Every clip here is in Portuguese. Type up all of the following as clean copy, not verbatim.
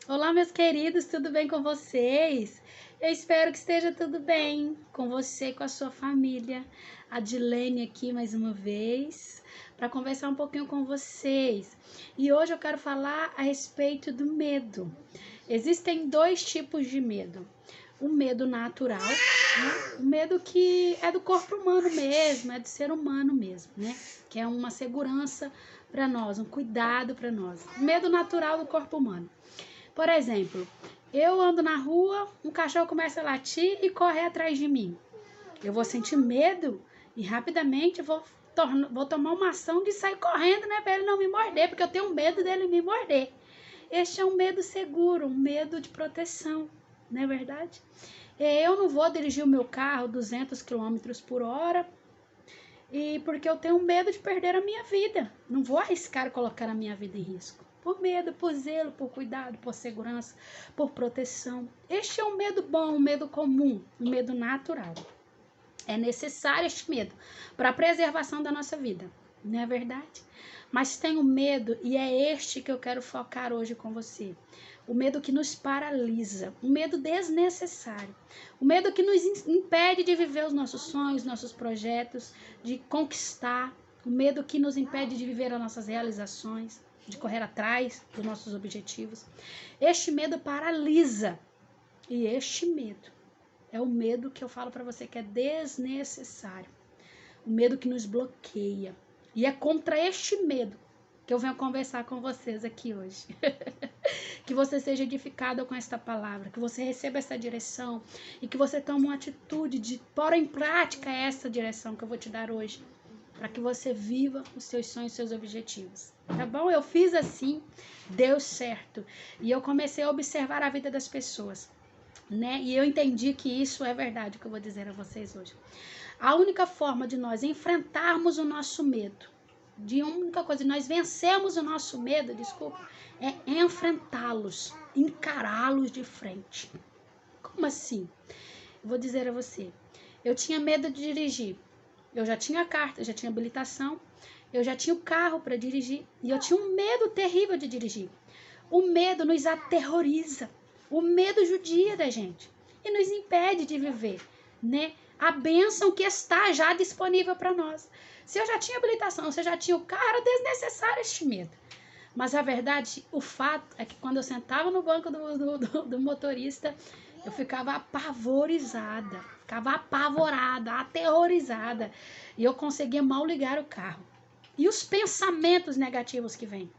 Olá, meus queridos, tudo bem com vocês? Eu espero que esteja tudo bem com você, com a sua família. A Dilene aqui mais uma vez para conversar um pouquinho com vocês. E hoje eu quero falar a respeito do medo. Existem dois tipos de medo. O medo natural, né? O medo que é do corpo humano mesmo, é do ser humano mesmo, né? Que é uma segurança para nós, um cuidado para nós. O medo natural do corpo humano. Por exemplo, eu ando na rua, um cachorro começa a latir e correr atrás de mim. Eu vou sentir medo e rapidamente vou tomar uma ação de sair correndo, né, para ele não me morder, porque eu tenho medo dele me morder. Este é um medo seguro, um medo de proteção, não é verdade? Eu não vou dirigir o meu carro 200 km por hora, e porque eu tenho medo de perder a minha vida. Não vou arriscar colocar a minha vida em risco. Por medo, por zelo, por cuidado, por segurança, por proteção. Este é um medo bom, um medo comum, um medo natural. É necessário este medo para a preservação da nossa vida, não é verdade? Mas tem o medo, e é este que eu quero focar hoje com você. O medo que nos paralisa, o medo desnecessário. O medo que nos impede de viver os nossos sonhos, nossos projetos, de conquistar. O medo que nos impede de viver as nossas realizações, de correr atrás dos nossos objetivos. Este medo paralisa. E este medo é o medo que eu falo para você que é desnecessário. O medo que nos bloqueia. E é contra este medo que eu venho conversar com vocês aqui hoje. Que você seja edificado com esta palavra, que você receba essa direção e que você tome uma atitude de pôr em prática essa direção que eu vou te dar hoje, para que você viva os seus sonhos, os seus objetivos. Tá bom? Eu fiz assim, deu certo. E eu comecei a observar a vida das pessoas, né? E eu entendi que isso é verdade, o que eu vou dizer a vocês hoje. A única forma de nós enfrentarmos o nosso medo, de única coisa, de nós vencermos o nosso medo, é enfrentá-los, encará-los de frente. Como assim? Eu vou dizer a você. Eu tinha medo de dirigir. Eu já tinha carta, já tinha habilitação, eu já tinha o carro para dirigir e eu tinha um medo terrível de dirigir. O medo nos aterroriza, o medo judia da gente e nos impede de viver, né? A bênção que está já disponível para nós. Se eu já tinha habilitação, se eu já tinha o carro, era desnecessário este medo. Mas a verdade, o fato é que quando eu sentava no banco do motorista, eu ficava apavorizada, ficava apavorada, aterrorizada. E eu conseguia mal ligar o carro. E os pensamentos negativos que vêm?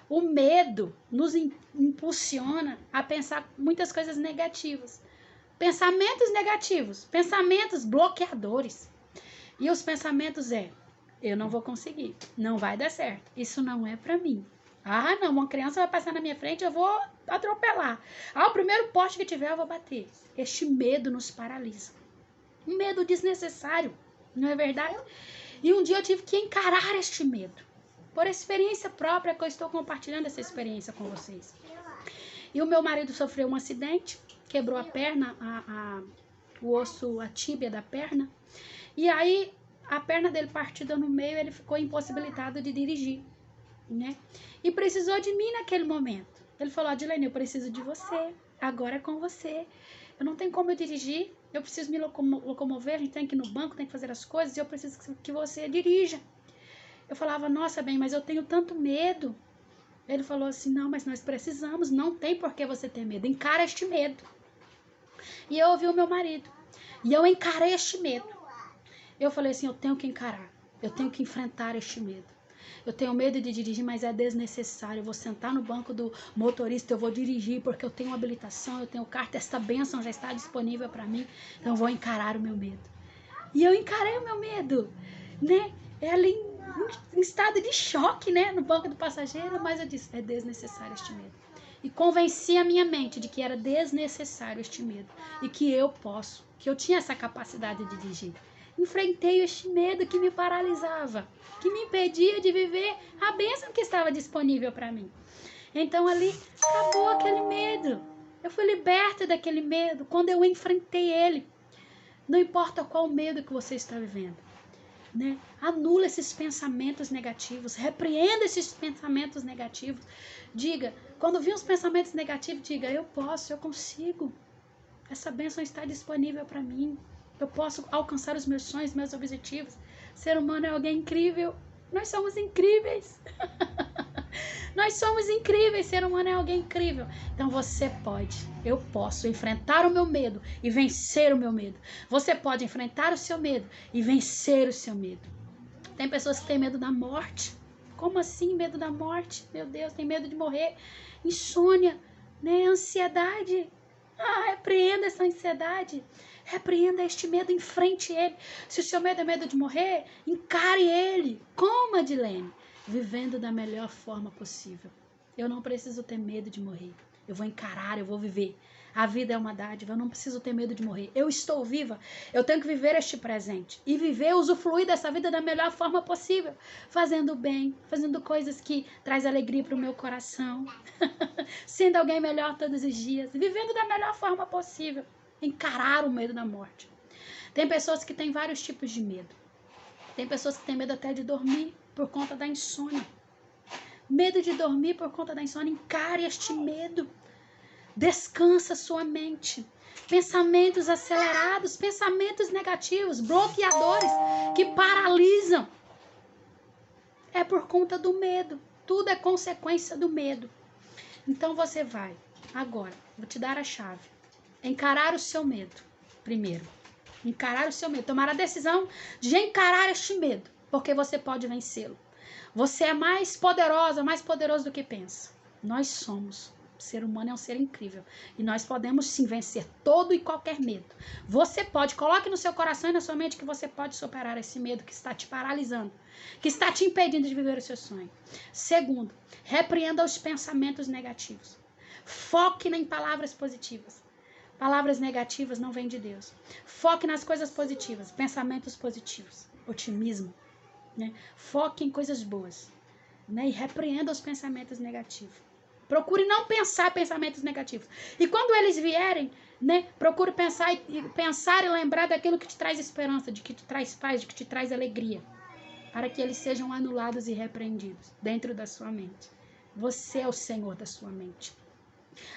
O medo nos impulsiona a pensar muitas coisas negativas. Pensamentos negativos, pensamentos bloqueadores. E os pensamentos eu não vou conseguir, não vai dar certo, isso não é pra mim. Ah, não, uma criança vai passar na minha frente, eu vou atropelar. Ah, o primeiro poste que tiver, eu vou bater. Este medo nos paralisa. Um medo desnecessário, não é verdade? E um dia eu tive que encarar este medo. Por experiência própria, que eu estou compartilhando essa experiência com vocês. E o meu marido sofreu um acidente, quebrou a perna, o osso, a tíbia da perna. E aí, a perna dele partida no meio, ele ficou impossibilitado de dirigir, né? E precisou de mim naquele momento. Ele falou, Adilene, eu preciso de você, agora é com você. Eu não tenho como eu dirigir, eu preciso me locomover, a gente tem que ir no banco, tem que fazer as coisas, e eu preciso que você dirija. Eu falava, nossa, bem, mas eu tenho tanto medo. Ele falou assim, não, mas nós precisamos, não tem por que você ter medo, encara este medo. E eu ouvi o meu marido, e eu encarei este medo. Eu falei assim, eu tenho que encarar, eu tenho que enfrentar este medo. Eu tenho medo de dirigir, mas é desnecessário. Eu vou sentar no banco do motorista, eu vou dirigir porque eu tenho habilitação, eu tenho carta, esta bênção já está disponível para mim. Então eu vou encarar o meu medo. E eu encarei o meu medo, né? Ela em estado de choque, né? No banco do passageiro, mas eu disse, é desnecessário este medo. E convenci a minha mente de que era desnecessário este medo. E que eu posso, que eu tinha essa capacidade de dirigir. Enfrentei este medo que me paralisava, que me impedia de viver a bênção que estava disponível para mim. Então ali acabou aquele medo. Eu fui liberta daquele medo quando eu enfrentei ele. Não importa qual medo que você está vivendo. né? Anula esses pensamentos negativos, repreenda esses pensamentos negativos. Diga, quando vir uns pensamentos negativos, diga, eu posso, eu consigo. Essa bênção está disponível para mim. Eu posso alcançar os meus sonhos, meus objetivos. Ser humano é alguém incrível. Nós somos incríveis. Nós somos incríveis. Ser humano é alguém incrível. Então você pode, eu posso enfrentar o meu medo e vencer o meu medo. Você pode enfrentar o seu medo e vencer o seu medo. Tem pessoas que têm medo da morte. Como assim medo da morte? Meu Deus, tem medo de morrer. Insônia, né? Ansiedade. Repreenda essa ansiedade. Repreenda este medo, enfrente ele. Se o seu medo é medo de morrer, encare ele. Como, Adilene? Vivendo da melhor forma possível. Eu não preciso ter medo de morrer. Eu vou encarar, eu vou viver. A vida é uma dádiva, eu não preciso ter medo de morrer. Eu estou viva, eu tenho que viver este presente. E viver, usufruir dessa vida da melhor forma possível. Fazendo bem, fazendo coisas que traz alegria para o meu coração. Sendo alguém melhor todos os dias. Vivendo da melhor forma possível. Encarar o medo da morte. Tem pessoas que têm vários tipos de medo. Tem pessoas que têm medo até de dormir por conta da insônia. Medo de dormir por conta da insônia. Encare este medo. Descansa sua mente. Pensamentos acelerados, pensamentos negativos, bloqueadores que paralisam. É por conta do medo. Tudo é consequência do medo. Então você vai, agora, vou te dar a chave. Encarar o seu medo, primeiro. Encarar o seu medo. Tomar a decisão de encarar este medo, porque você pode vencê-lo. Você é mais poderosa, mais poderoso do que pensa. Nós somos. O ser humano é um ser incrível. E nós podemos sim vencer todo e qualquer medo. Você pode, coloque no seu coração e na sua mente que você pode superar esse medo que está te paralisando, que está te impedindo de viver o seu sonho. Segundo, repreenda os pensamentos negativos. Foque em palavras positivas. Palavras negativas não vêm de Deus. Foque nas coisas positivas, pensamentos positivos, otimismo, né? Foque em coisas boas, né? E repreenda os pensamentos negativos. Procure não pensar pensamentos negativos. E quando eles vierem, né, procure pensar e lembrar daquilo que te traz esperança, de que te traz paz, de que te traz alegria, para que eles sejam anulados e repreendidos dentro da sua mente. Você é o Senhor da sua mente.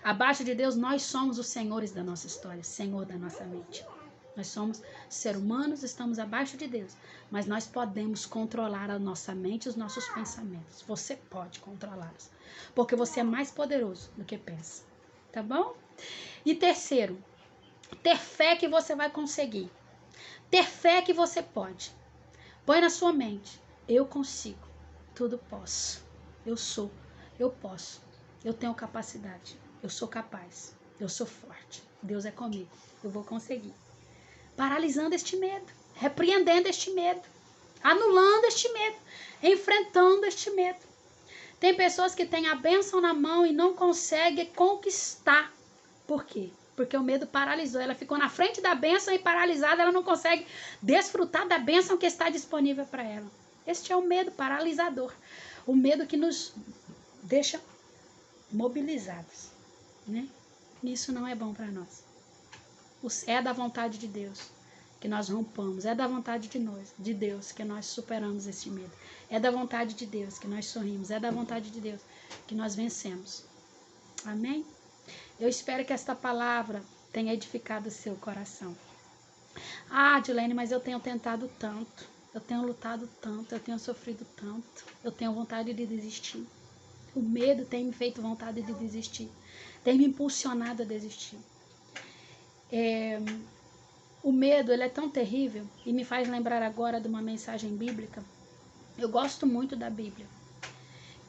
Abaixo de Deus, nós somos os senhores da nossa história, Senhor da nossa mente. Nós somos seres humanos, estamos abaixo de Deus, mas nós podemos controlar a nossa mente e os nossos pensamentos. Você pode controlá-los, porque você é mais poderoso do que pensa, tá bom? E terceiro, ter fé que você vai conseguir. Ter fé que você pode. Põe na sua mente, eu consigo, tudo posso, eu sou, eu posso, eu tenho capacidade, eu sou capaz, eu sou forte, Deus é comigo, eu vou conseguir. Paralisando este medo, repreendendo este medo, anulando este medo, enfrentando este medo. Tem pessoas que têm a bênção na mão e não conseguem conquistar. Por quê? Porque o medo paralisou. Ela ficou na frente da bênção e paralisada, ela não consegue desfrutar da bênção que está disponível para ela. Este é o medo paralisador. O medo que nos deixa mobilizados, né? Isso não é bom para nós. É da vontade de Deus que nós rompamos. É da vontade de Deus que nós superamos esse medo. É da vontade de Deus que nós sorrimos. É da vontade de Deus que nós vencemos. Amém? Eu espero que esta palavra tenha edificado o seu coração. Adilene, mas eu tenho tentado tanto. Eu tenho lutado tanto. Eu tenho sofrido tanto. Eu tenho vontade de desistir. O medo tem me feito vontade de desistir. Tem me impulsionado a desistir. O medo, ele é tão terrível e me faz lembrar agora de uma mensagem bíblica. Eu gosto muito da Bíblia.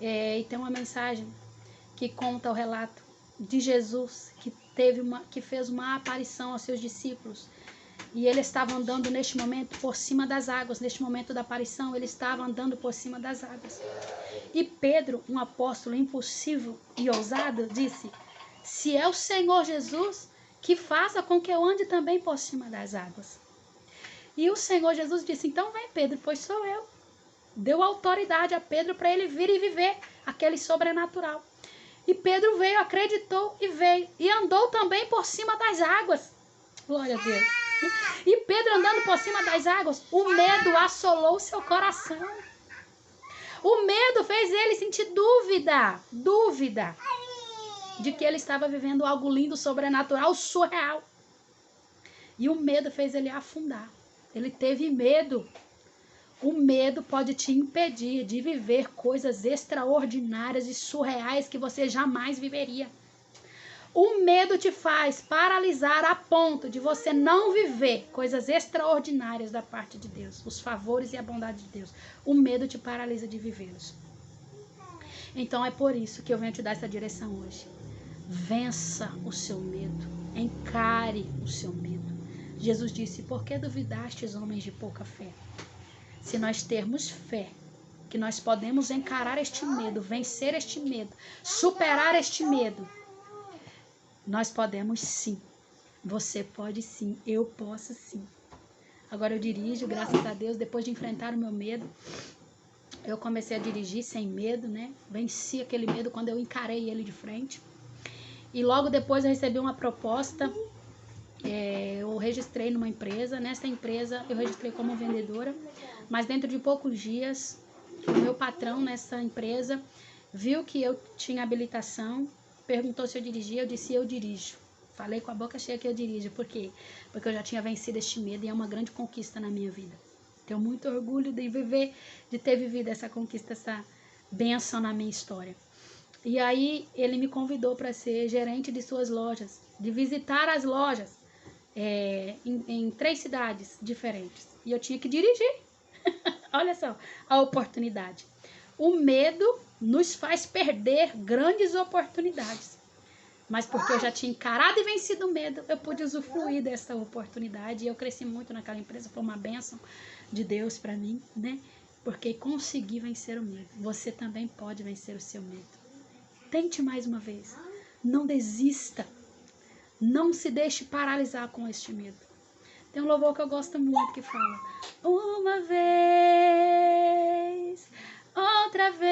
E tem uma mensagem que conta o relato de Jesus, que fez uma aparição aos seus discípulos. E ele estava andando neste momento por cima das águas. Neste momento da aparição, ele estava andando por cima das águas. E Pedro, um apóstolo impulsivo e ousado, disse: se é o Senhor Jesus, que faça com que eu ande também por cima das águas. E o Senhor Jesus disse: então vem, Pedro, pois sou eu. Deu autoridade a Pedro para ele vir e viver aquele sobrenatural. E Pedro veio, acreditou e veio. E andou também por cima das águas. Glória a Deus. E Pedro andando por cima das águas, o medo assolou seu coração. O medo fez ele sentir dúvida de que ele estava vivendo algo lindo, sobrenatural, surreal. E o medo fez ele afundar. Ele teve medo. O medo pode te impedir de viver coisas extraordinárias e surreais que você jamais viveria. O medo te faz paralisar a ponto de você não viver coisas extraordinárias da parte de Deus, os favores e a bondade de Deus. O medo te paralisa de vivê-los. Então é por isso que eu venho te dar essa direção hoje. Vença o seu medo, encare o seu medo. Jesus disse: por que duvidastes, homens de pouca fé? Se nós termos fé, que nós podemos encarar este medo, vencer este medo, superar este medo, nós podemos sim. Você pode sim. Eu posso sim. Agora eu dirijo, graças a Deus, depois de enfrentar o meu medo, eu comecei a dirigir sem medo, né? Venci aquele medo quando eu encarei ele de frente. E logo depois eu recebi uma proposta. Eu registrei numa empresa. Nessa empresa eu registrei como vendedora. Mas dentro de poucos dias, o meu patrão nessa empresa viu que eu tinha habilitação. Perguntou se eu dirigia, eu disse: eu dirijo. Falei com a boca cheia que eu dirijo. Por quê? Porque eu já tinha vencido este medo e é uma grande conquista na minha vida. Tenho muito orgulho de ter vivido essa conquista, essa bênção na minha história. E aí ele me convidou para ser gerente de suas lojas, de visitar as lojas em 3 cidades diferentes. E eu tinha que dirigir. Olha só a oportunidade. O medo nos faz perder grandes oportunidades. Mas porque eu já tinha encarado e vencido o medo, eu pude usufruir dessa oportunidade. E eu cresci muito naquela empresa. Foi uma bênção de Deus para mim, né? Porque consegui vencer o medo. Você também pode vencer o seu medo. Tente mais uma vez. Não desista. Não se deixe paralisar com este medo. Tem um louvor que eu gosto muito que fala: uma vez, outra vez,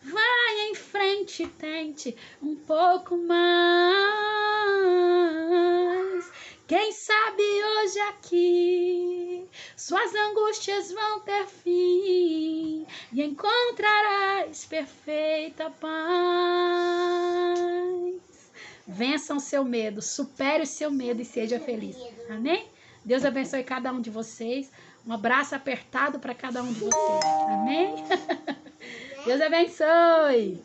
vai em frente, tente um pouco mais. Quem sabe hoje aqui suas angústias vão ter fim e encontrarás perfeita paz. Vença o seu medo, supere o seu medo e seja feliz. Amém? Deus abençoe cada um de vocês. Um abraço apertado para cada um de vocês. Amém? Deus abençoe.